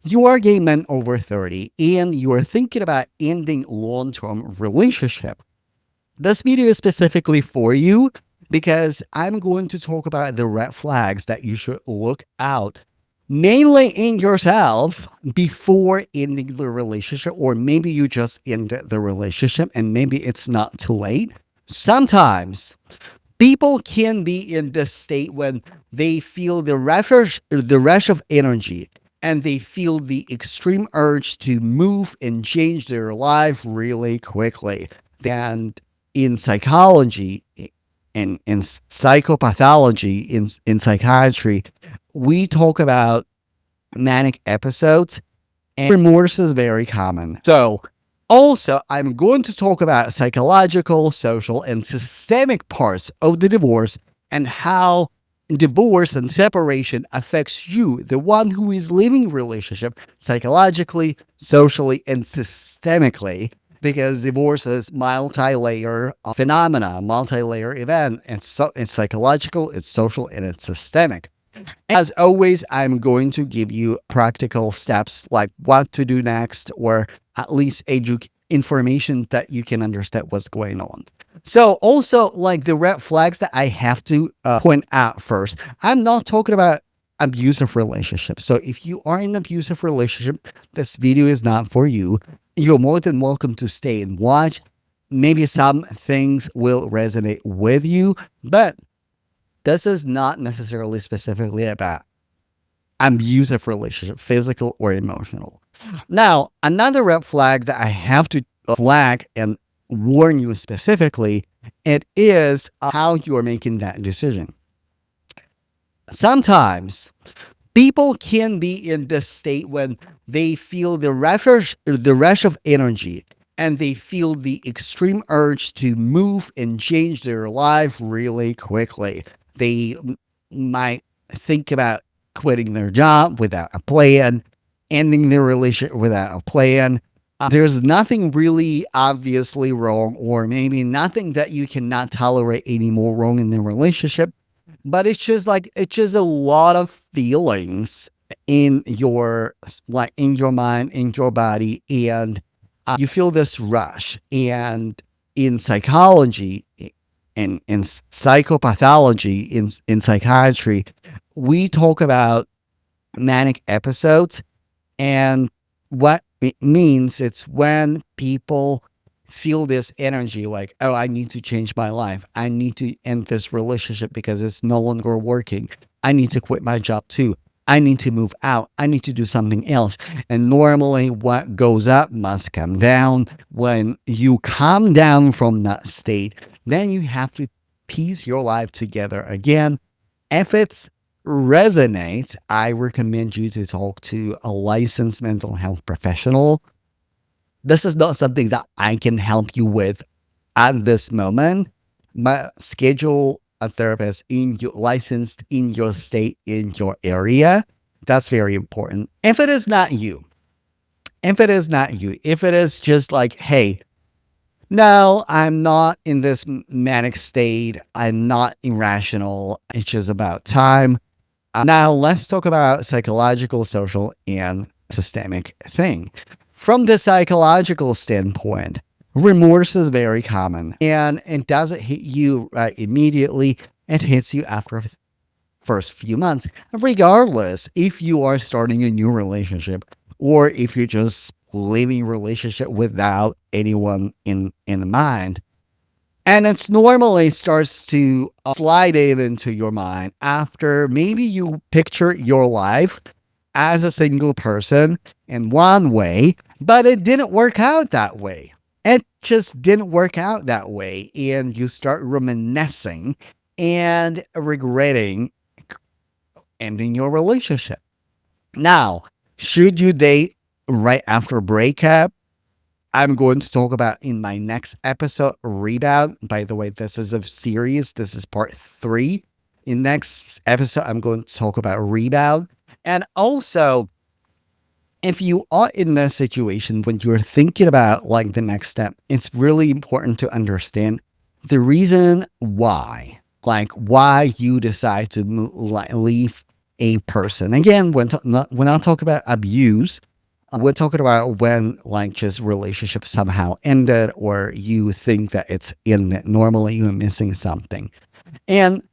You are a gay man over 30 and you are thinking about ending long-term relationship. This video is specifically for you because I'm going to talk about the red flags that you should look out mainly in yourself before ending the relationship, or maybe you just ended the relationship and maybe it's not too late. Sometimes people can be in this state when they feel the rush of energy and they feel the extreme urge to move and change their life really quickly. And in psychology and in psychopathology, in psychiatry, we talk about manic episodes, and remorse is very common. So, also, I'm going to talk about psychological, social, and systemic parts of the divorce and how divorce and separation affects you, the one who is living relationship, psychologically, socially, and systemically. Because divorce is multi-layer phenomena, multi-layer event, and so it's psychological, it's social, and it's systemic. As always, I'm going to give you practical steps like what to do next, or at least information that you can understand what's going on. So, also, like the red flags that I have to point out first, I'm not talking about abusive relationships. So, if you are in an abusive relationship, this video is not for you. You're more than welcome to stay and watch. Maybe some things will resonate with you, but this is not necessarily specifically about abusive relationship, physical or emotional. Now, another red flag that I have to flag and warn you specifically, it is how you are making that decision. Sometimes people can be in this state when they feel the rush of energy and they feel the extreme urge to move and change their life really quickly. They might think about quitting their job without a plan, ending their relationship without a plan. There's nothing really obviously wrong, or maybe nothing that you cannot tolerate anymore wrong in the relationship. But it's just a lot of feelings in your in your mind, in your body, and you feel this rush. And in psychology, and in psychopathology, in psychiatry, we talk about manic episodes, and what it means, it's when people feel this energy like, oh, I need to change my life. I need to end this relationship because it's no longer working. I need to quit my job too. I need to move out. I need to do something else. And normally, what goes up must come down. When you come down from that state, then you have to piece your life together again. If it resonates, I recommend you to talk to a licensed mental health professional. This is not something that I can help you with at this moment, but schedule a therapist licensed in your state, in your area. That's very important. If it is not you, if it is just like, hey, no, I'm not in this manic state. I'm not irrational. It's just about time. Now, let's talk about psychological, social, and systemic thing. From the psychological standpoint, remorse is very common, and it doesn't hit you immediately. It hits you after the first few months, regardless if you are starting a new relationship or if you're just living a relationship without anyone in mind. And it's normally starts to slide into your mind after maybe you picture your life as a single person in one way, but it didn't work out that way. It just didn't work out that way. And you start reminiscing and regretting ending your relationship. Now, should you date right after a breakup? I'm going to talk about in my next episode, Rebound. By the way, this is a series. This is part 3. In next episode, I'm going to talk about Rebound. And also, if you are in this situation when you're thinking about like the next step, it's really important to understand the reason why, like why you decide to leave a person. Again, when I talk about abuse, we're talking about when like just relationship somehow ended or you think that it's in normally you're missing something. And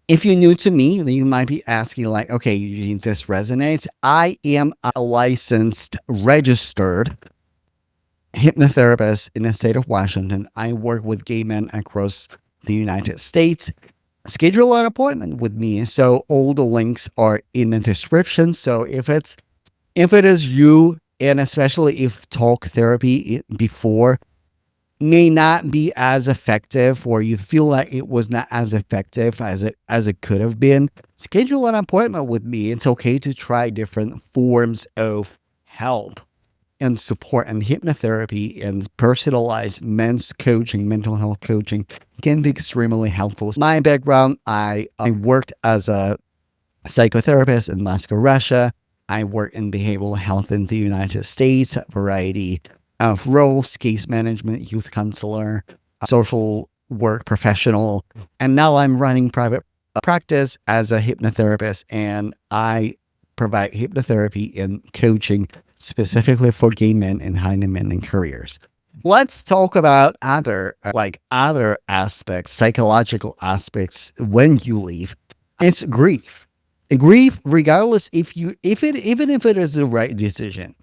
if you're new to me, then you might be asking like, okay, Eugene, this resonates. I am a licensed, registered hypnotherapist in the state of Washington. I work with gay men across the United States. Schedule an appointment with me. So all the links are in the description. So if it is you, and especially if talk therapy before may not be as effective, or you feel like it was not as effective as it could have been, schedule an appointment with me. It's okay to try different forms of help and support, and hypnotherapy and personalized men's coaching, mental health coaching can be extremely helpful. My background, I worked as a psychotherapist in Moscow, Russia. I work in behavioral health in the United States, a variety of roles, case management, youth counselor, social work professional. And now I'm running private practice as a hypnotherapist, and I provide hypnotherapy and coaching specifically for gay men in high demanding careers. Let's talk about other aspects, psychological aspects when you leave. It's grief. Grief, regardless if it even if it is the right decision,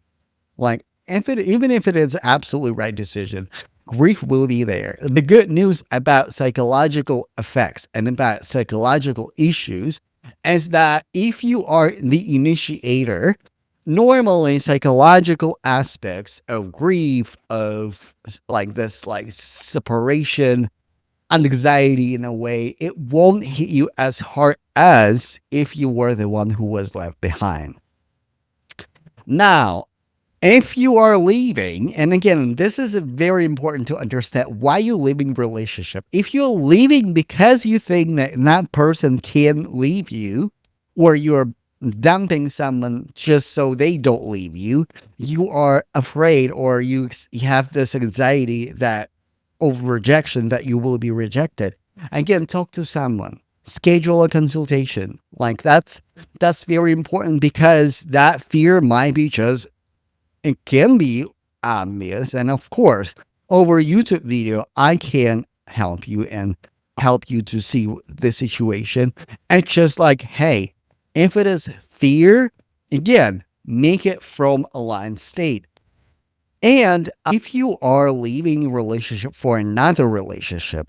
like if it even if it is absolutely right decision, grief will be there. The good news about psychological effects and about psychological issues is that if you are the initiator, normally psychological aspects of grief, of like this like separation, anxiety in a way, it won't hit you as hard as if you were the one who was left behind. Now, if you are leaving, and again, this is very important to understand why you're leaving relationship. If you're leaving because you think that that person can leave you, or you're dumping someone just so they don't leave you, you are afraid, or you have this anxiety that of rejection, that you will be rejected. Again, talk to someone. Schedule a consultation. Like that's very important, because that fear might be just, it can be obvious. And of course, over YouTube video, I can help you and help you to see the situation. It's just like, hey, if it is fear, again, make it from aligned state. And if you are leaving a relationship for another relationship,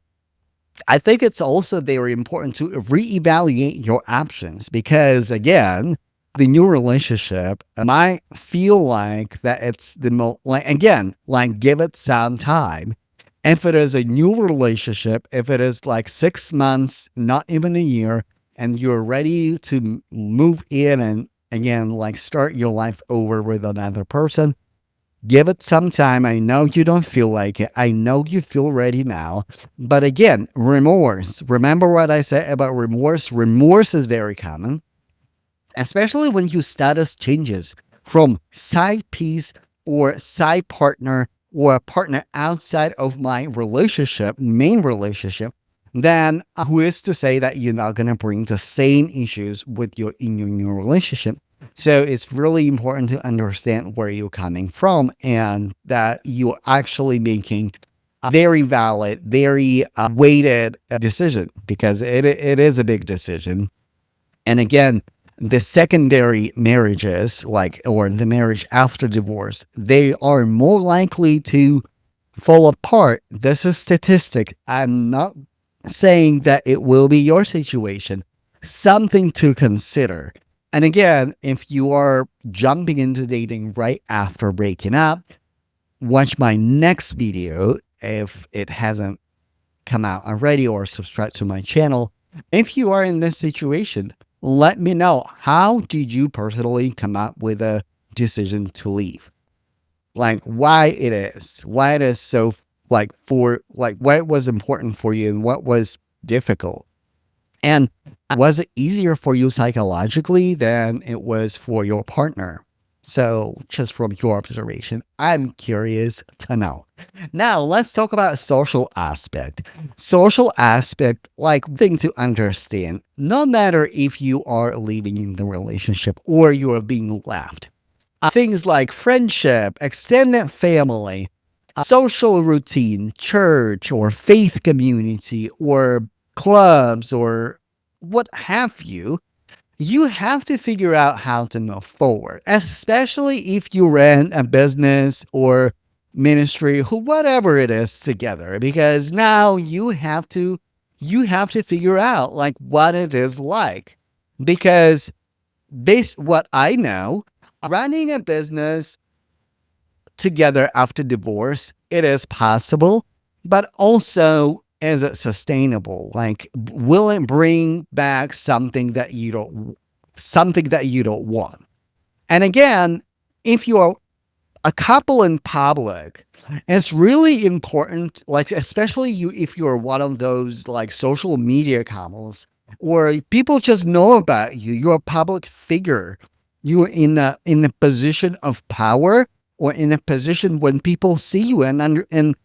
I think it's also very important to reevaluate your options, because again, the new relationship might feel like that it's the most, like, again, like give it some time. If it is a new relationship, if it is like 6 months, not even a year, and you're ready to move in and again, like start your life over with another person, give it some time. I know you don't feel like it. I know you feel ready now. But again, remorse. Remember what I said about remorse? Remorse is very common, especially when your status changes from side piece or side partner or a partner outside of my relationship, main relationship. Then who is to say that you're not going to bring the same issues with your in your new relationship? So it's really important to understand where you're coming from, and that you're actually making a very valid, very weighted decision, because it is a big decision. And again, the secondary marriages, like, or the marriage after divorce, they are more likely to fall apart. This is statistic. I'm not saying that it will be your situation. Something to consider. And again, if you are jumping into dating right after breaking up, watch my next video if it hasn't come out already, or subscribe to my channel. If you are in this situation, let me know, how did you personally come up with a decision to leave? Like why it is so, like, for like what was important for you and what was difficult. And was it easier for you psychologically than it was for your partner? So, just from your observation, I'm curious to know. Now, let's talk about social aspect. Social aspect, like thing to understand, no matter if you are living in the relationship or you are being left. Things like friendship, extended family, social routine, church or faith community or clubs or what have you, you have to figure out how to move forward, especially if you run a business or ministry, whatever it is together, because now you have to figure out like what it is like. Because based what I know, running a business together after divorce, it is possible, but also is it sustainable? Like, will it bring back something that you don't want? And again, if you are a couple in public, it's really important, like especially you if you're one of those like social media couples or people just know about you, you're a public figure, you're in a position of power or in a position when people see you and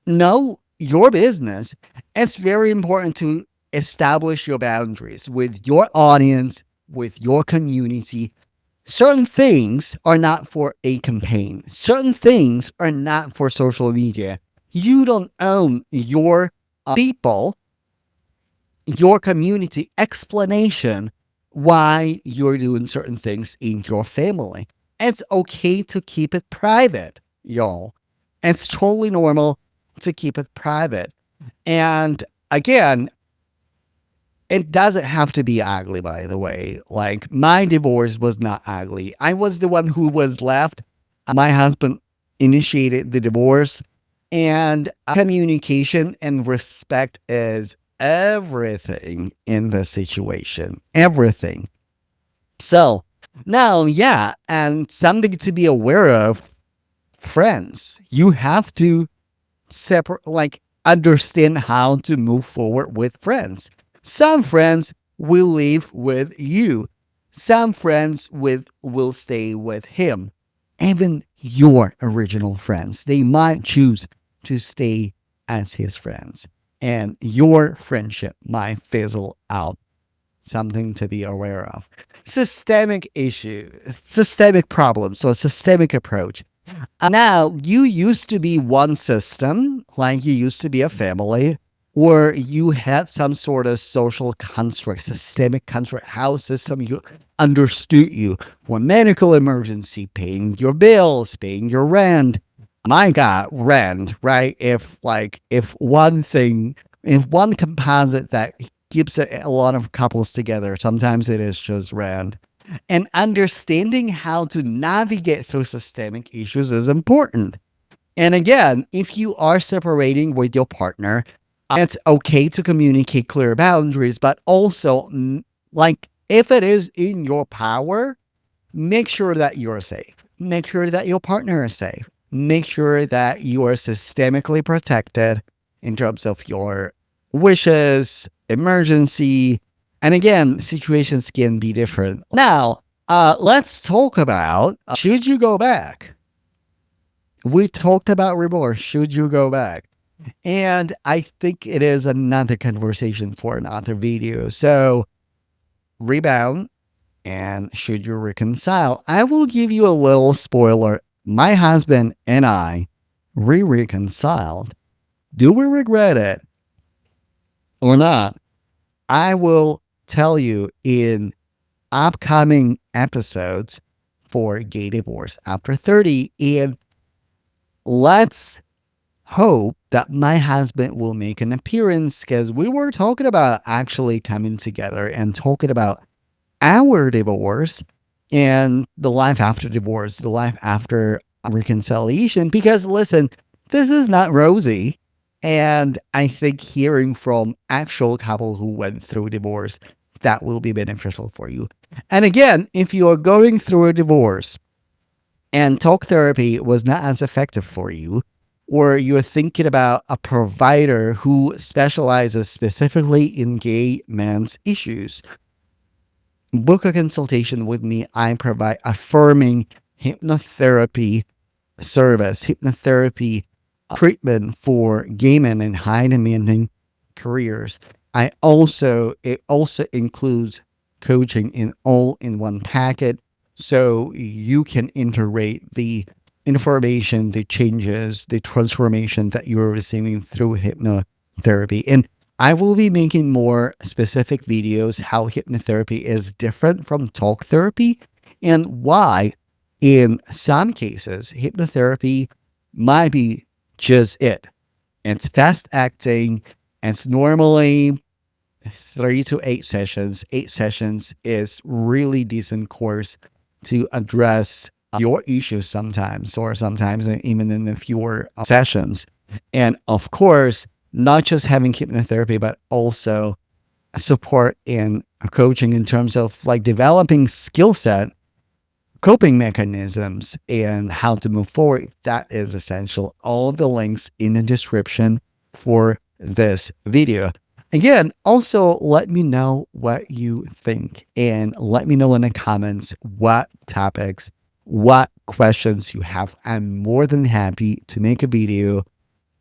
know your business. It's very important to establish your boundaries with your audience, with your community. Certain things are not for a campaign. Certain things are not for social media. You don't own your people, your community explanation why you're doing certain things in your family. It's okay to keep it private, y'all. It's totally normal to keep it private. And again, it doesn't have to be ugly, by the way. Like, my divorce was not ugly. I was the one who was left. My husband initiated the divorce, and communication and respect is everything in the situation. Everything. So, now, yeah, and something to be aware of, friends. You have to separate, like, understand how to move forward with friends. Some friends will live with you. Some friends will stay with him. Even your original friends, they might choose to stay as his friends. And your friendship might fizzle out. Something to be aware of. Systemic issue, systemic problems, so systemic approach. Now, you used to be one system, like you used to be a family, or you had some sort of social construct, systemic construct, house system. You understood you for medical emergency, paying your bills, paying your rent. My God, rent, right? If one composite that keeps a lot of couples together, sometimes it is just rent. And understanding how to navigate through systemic issues is important. And again, if you are separating with your partner, it's okay to communicate clear boundaries, but also, like, if it is in your power, make sure that you're safe. Make sure that your partner is safe. Make sure that you are systemically protected in terms of your wishes, emergency. And again, situations can be different. Now, let's talk about should you go back? We talked about remorse. Should you go back? And I think it is another conversation for another video. So, rebound and should you reconcile? I will give you a little spoiler. My husband and I reconciled. Do we regret it or not? I will tell you in upcoming episodes for Gay Divorce After 30. And let's hope that my husband will make an appearance because we were talking about actually coming together and talking about our divorce and the life after divorce, the life after reconciliation. Because listen, this is not rosy. And I think hearing from actual couple who went through divorce, that will be beneficial for you. And again, if you are going through a divorce and talk therapy was not as effective for you, or you're thinking about a provider who specializes specifically in gay men's issues, book a consultation with me. I provide affirming hypnotherapy service, hypnotherapy treatment for gaming and high demanding careers. It also includes coaching in all in one packet, so you can integrate the information, the changes, the transformation that you're receiving through hypnotherapy. And I will be making more specific videos how hypnotherapy is different from talk therapy and why in some cases hypnotherapy might be just it. It's fast acting. It's normally 3 to 8 sessions. 8 sessions is really decent course to address your issues sometimes, or sometimes even in the fewer sessions. And of course, not just having hypnotherapy, but also support in coaching in terms of like developing skill set, coping mechanisms, and how to move forward. That is essential. All the links in the description for this video. Again, also let me know what you think and let me know in the comments what topics, what questions you have. I'm more than happy to make a video.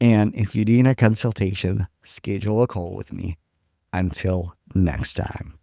And if you need a consultation, schedule a call with me. Until next time.